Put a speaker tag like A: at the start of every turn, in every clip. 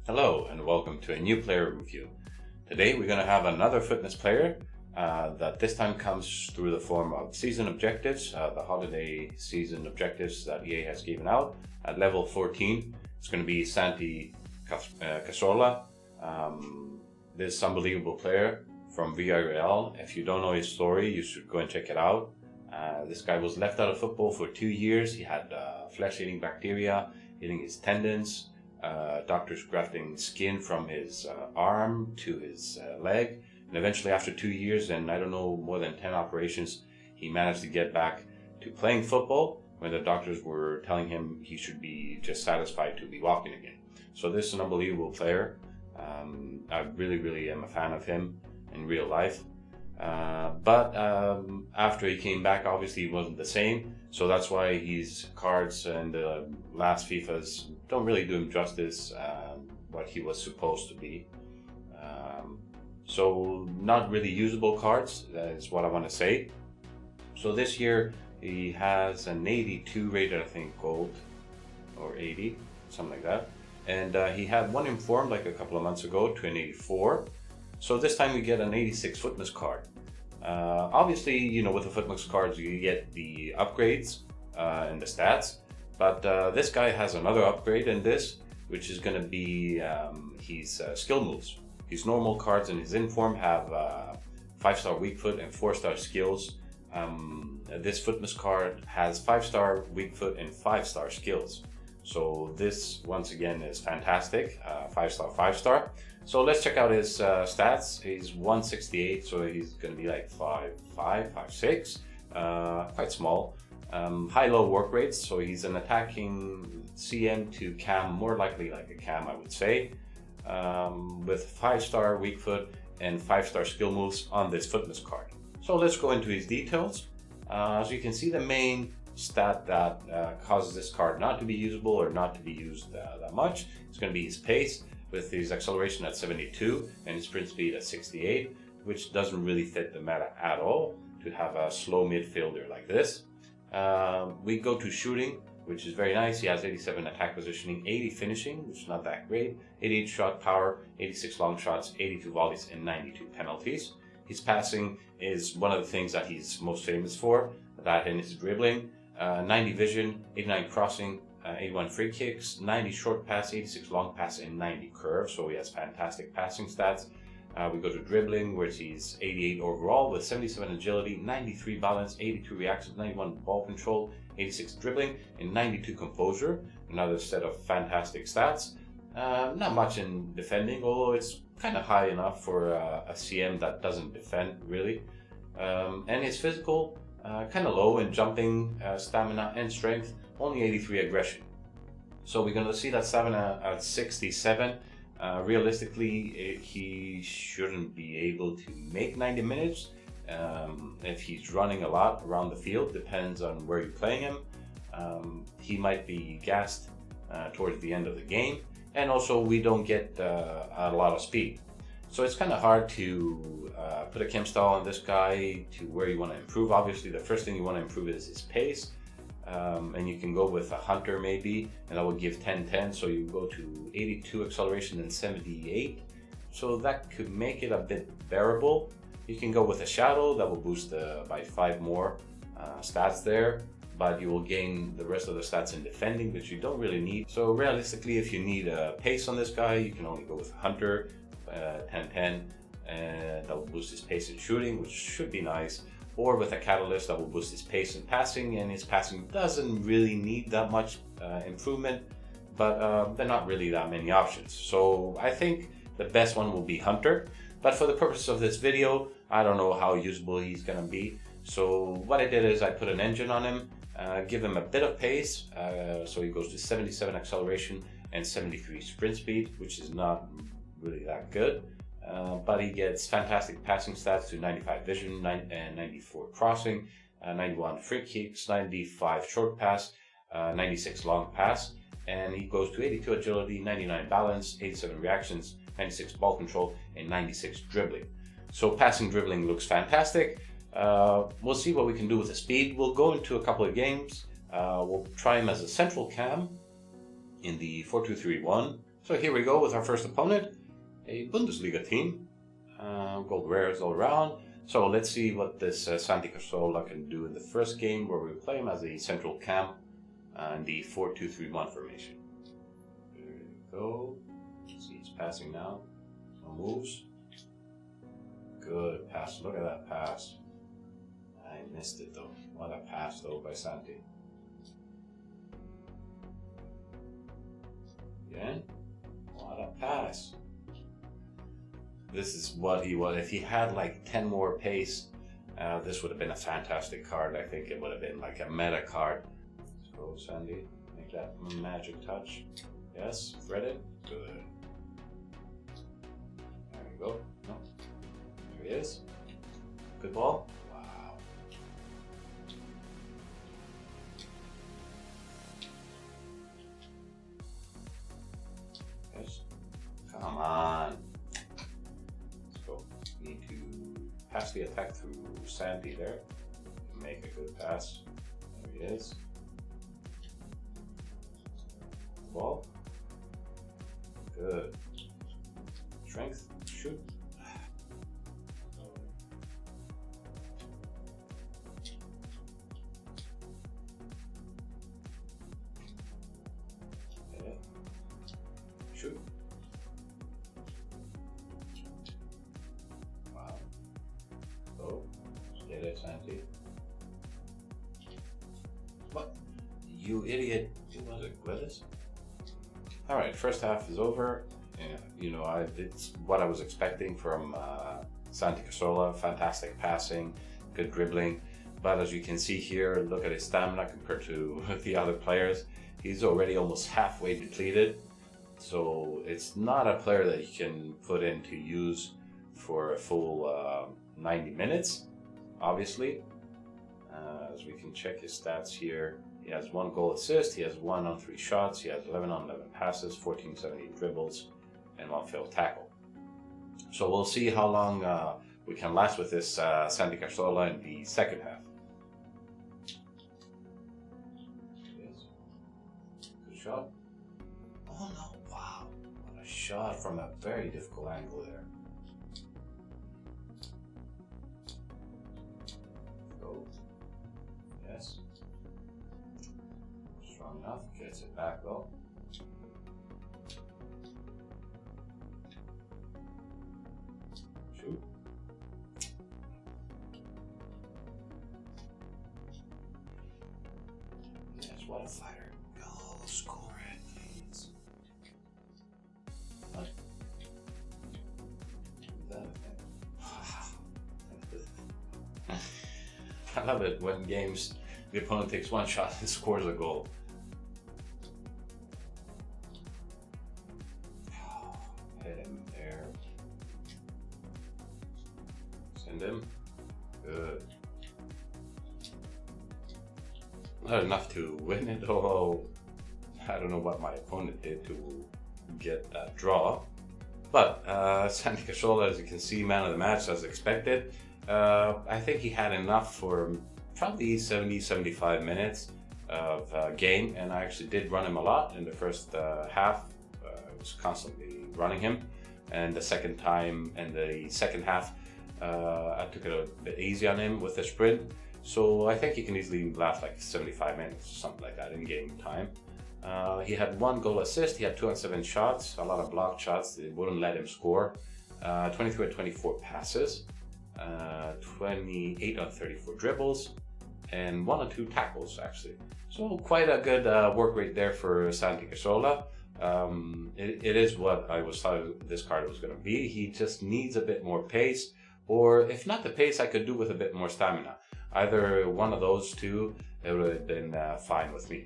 A: Hello and welcome to a new player review. Today we're going to have another fitness player that this time comes through the form of season objectives, the holiday season objectives that EA has given out at level 14. It's going to be SANTI CAZORLA. This unbelievable player from Villarreal. If you don't know his story, you should go and check it out. This guy was left out of football for 2 years. He had flesh-eating bacteria eating his tendons. Doctors grafting skin from his arm to his leg, and eventually after 2 years and I don't know, more than 10 operations, he managed to get back to playing football when the doctors were telling him he should be just satisfied to be walking again. So this is an unbelievable player. I really am a fan of him in real life. But after he came back, obviously he wasn't the same, so that's why his cards and the last FIFAs don't really do him justice, what he was supposed to be. So not really usable cards, that is what I want to say. So this year he has an 82 rated, I think, gold, or 80, something like that. And he had one informed like a couple of months ago to an 84. So this time we get an 86 FUTMAS card. Obviously, you know, with the FUTMAS cards you get the upgrades and the stats, but this guy has another upgrade in this, which is going to be his skill moves. His normal cards in his inform have 5-star weak foot and 4-star skills. This FUTMAS card has 5-star weak foot and 5-star skills. So this once again is fantastic, 5-star, 5-star. So let's check out his stats. He's 168, so he's going to be like 5'5", 5'6", quite small. High-low work rates, so he's an attacking CM to cam, more likely like a cam, I would say, with 5-star weak foot and 5-star skill moves on this FUTMAS card. So let's go into his details. So you can see the main stat that causes this card not to be usable or not to be used that much. It's going to be his pace, with his acceleration at 72 and his sprint speed at 68, which doesn't really fit the meta at all to have a slow midfielder like this. We go to shooting, which is very nice. He has 87 attack positioning, 80 finishing, which is not that great, 88 shot power, 86 long shots, 82 volleys, and 92 penalties. His passing is one of the things that he's most famous for, that and his dribbling. 90 vision, 89 crossing, 81 free kicks, 90 short pass, 86 long pass, and 90 curve. So he has fantastic passing stats. We go to dribbling, where he's 88 overall with 77 agility, 93 balance, 82 reactions, 91 ball control, 86 dribbling, and 92 composure. Another set of fantastic stats. Not much in defending, although it's kind of high enough for a CM that doesn't defend really. And his physical, kind of low in jumping, stamina, and strength, only 83 aggression. So we're going to see that stamina at 67. Realistically, he shouldn't be able to make 90 minutes if he's running a lot around the field. Depends on where you're playing him. He might be gassed towards the end of the game, and also we don't get a lot of speed. So it's kind of hard to put a chem style on this guy to where you want to improve. Obviously, the first thing you want to improve is his pace. And you can go with a hunter maybe, and that will give 10-10, so you go to 82 acceleration and 78, so that could make it a bit bearable. You can go with a shadow, that will boost by 5 more stats there, but you will gain the rest of the stats in defending, which you don't really need. So realistically, if you need a pace on this guy, you can only go with a hunter, 10-10, and that will boost his pace in shooting, which should be nice. Or with a catalyst that will boost his pace and passing, and his passing doesn't really need that much improvement, but there are not really that many options. So I think the best one will be Hunter, but for the purpose of this video, I don't know how usable he's gonna be. So what I did is I put an engine on him, give him a bit of pace, so he goes to 77 acceleration and 73 sprint speed, which is not really that good. But he gets fantastic passing stats to 95 vision and 94 crossing, 91 free kicks, 95 short pass, 96 long pass, and he goes to 82 agility, 99 balance, 87 reactions, 96 ball control, and 96 dribbling. So passing, dribbling looks fantastic. We'll see what we can do with the speed. We'll go into a couple of games. We'll try him as a central cam in the 4-2-3-1. So here we go with our first opponent, a Bundesliga team. Gold rares all around. So let's see what this Santi Cazorla can do in the first game, where we play him as a central camp in the 4-2-3-1 formation. There we go. See, he's passing now. No moves. Good pass. Look at that pass. I missed it though. What a pass though by Santi. Again. What a pass. This is what he was. If he had like 10 more pace, this would have been a fantastic card. I think it would have been like a meta card. Let's go, Sandy. Make that magic touch. Yes, thread it. Good. There we go. No. There he is. Good ball. Wow. Yes. Come on. Pass the attack through Santi there. Make a good pass. There he is. Ball. Good. Strength. Shoot. Okay. Shoot. Get it, Santi. What? You idiot. Who was it? Gladys? Alright, first half is over. Yeah, you know, it's what I was expecting from Santi Cazorla. Fantastic passing, good dribbling. But as you can see here, look at his stamina compared to the other players. He's already almost halfway depleted. So it's not a player that you can put into use for a full 90 minutes. Obviously, as we can check his stats here, he has 1 goal assist, he has 1 on 3 shots, he has 11 on 11 passes, 14-17 dribbles, and 1 failed tackle. So we'll see how long we can last with this Santi Cazorla in the second half. Yes. Good shot. Oh no, wow. What a shot from a very difficult angle there. Yes. Strong enough. Gets it back though. Shoot. Yes, what a fighter. Go score it, please. What? I love it when games the opponent takes 1 shot and scores a goal. Hit him there. Send him. Good. Not enough to win it, although I don't know what my opponent did to get that draw. But Santi Cazorla, as you can see, man of the match as expected. I think he had enough for probably 70-75 minutes of game, and I actually did run him a lot in the first half. I was constantly running him, and the second half I took it a bit easy on him with the sprint. So I think he can easily last like 75 minutes or something like that in game time. He had 1 goal assist, he had 2 on 7 shots, a lot of blocked shots that wouldn't let him score, 23 on 24 passes, 28 on 34 dribbles, and 1 on 2 tackles actually. So quite a good work rate there for Santi Cazorla. It is what I was thought this card was going to be. He just needs a bit more pace, or if not the pace, I could do with a bit more stamina. Either one of those two, it would have been fine with me.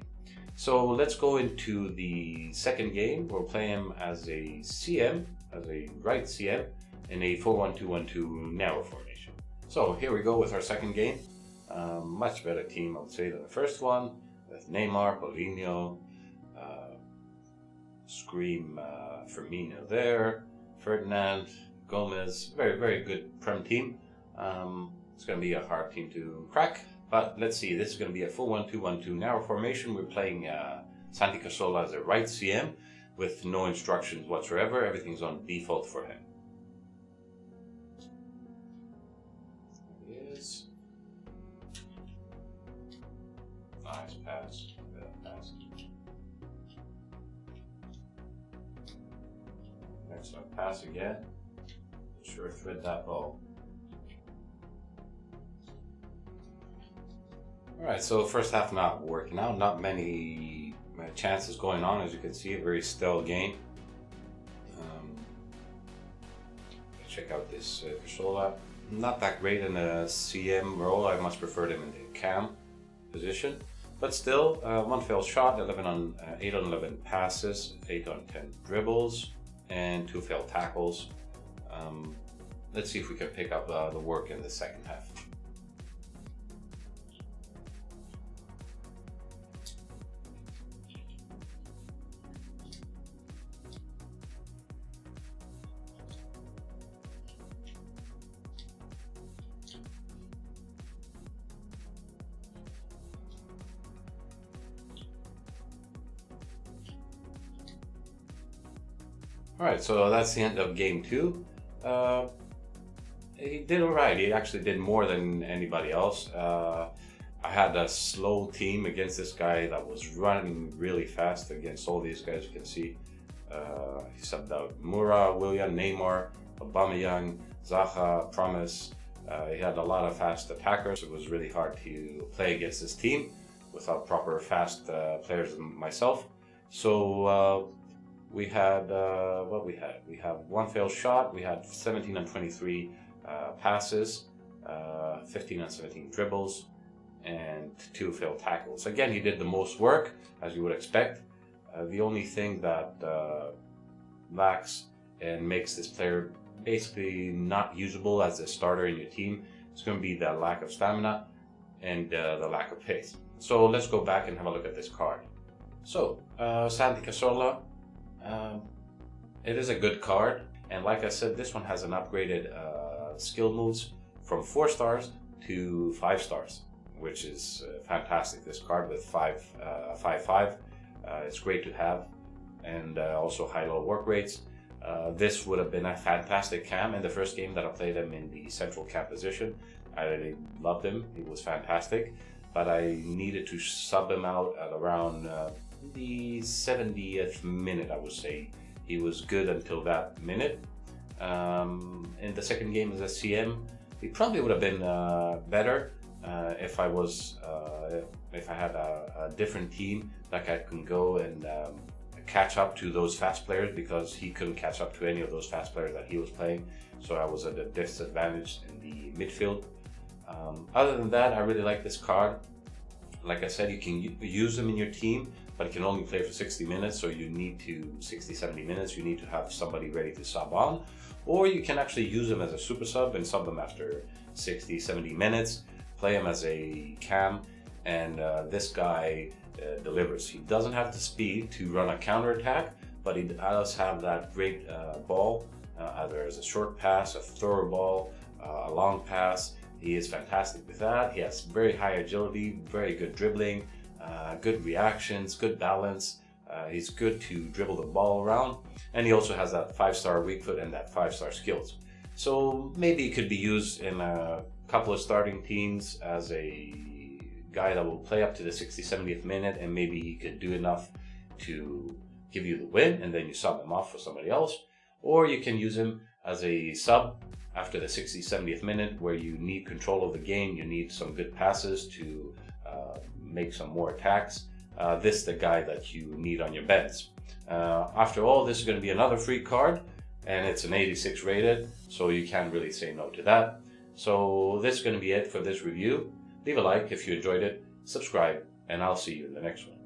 A: So let's go into the second game. We'll play him as a CM, as a right CM, in a 4-1-2-1-2 narrow formation. So here we go with our second game. Much better team, I would say, than the first one, with Neymar, Paulinho, Scream, Firmino there, Ferdinand, Gomez. Very, very good Prem team. It's going to be a hard team to crack, but let's see. This is going to be a full 1-2-1-2 narrow formation. We're playing Santi Cazorla as a right CM, with no instructions whatsoever. Everything's on default for him. There he is. Nice pass. Pass. Next one, pass again. Sure, thread that ball. Alright, so first half not working out. Not many chances going on, as you can see. A very still game. Check out this Cazorla. Not that great in a CM role. I much preferred him in the cam position. But still, 1 failed shot, 8 on 11 passes, 8 on 10 dribbles, and 2 failed tackles. Let's see if we can pick up the work in the second half. Alright, so that's the end of game 2. He did alright. He actually did more than anybody else. I had a slow team against this guy that was running really fast against all these guys. You can see he subbed out Moura, Willian, Neymar, Aubameyang, Zaha, Promise. He had a lot of fast attackers. It was really hard to play against this team without proper fast players than myself. So we had what we had. We have 1 failed shot. We had 17 on 23 passes, 15 on 17 dribbles, and 2 failed tackles. Again, he did the most work, as you would expect. The only thing that lacks and makes this player basically not usable as a starter in your team is going to be the lack of stamina and the lack of pace. So let's go back and have a look at this card. So, SANTI Cazorla. It is a good card, and like I said, this one has an upgraded skill moves from 4 stars to 5 stars, which is fantastic. This card with 5/5, it's great to have, and also high-low work rates. This would have been a fantastic cam in the first game that I played him in the central cam position. I really loved him. He was fantastic, but I needed to sub him out at around the 70th minute, I would say. He was good until that minute. In the second game as a CM, he probably would have been better if I had a different team that I can go and catch up to those fast players, because he couldn't catch up to any of those fast players that he was playing. So I was at a disadvantage in the midfield. Other than that, I really like this card. Like I said, you can use him in your team, but you can only play for 60 minutes, so you need to, 60-70 minutes, you need to have somebody ready to sub on. Or you can actually use him as a super sub and sub him after 60-70 minutes, play him as a cam, and this guy delivers. He doesn't have the speed to run a counter attack, but he does have that great ball, either as a short pass, a thrower ball, a long pass. He is fantastic with that. He has very high agility, very good dribbling, good reactions, good balance. He's good to dribble the ball around, and he also has that 5-star weak foot and that 5-star skills. So maybe he could be used in a couple of starting teams as a guy that will play up to the 60-70th minute, and maybe he could do enough to give you the win, and then you sub him off for somebody else. Or you can use him as a sub after the 60-70th minute, where you need control of the game, you need some good passes to make some more attacks. This is the guy that you need on your bench. After all, this is going to be another free card, and it's an 86 rated, so you can't really say no to that. So this is going to be it for this review. Leave a like if you enjoyed it, subscribe, and I'll see you in the next one.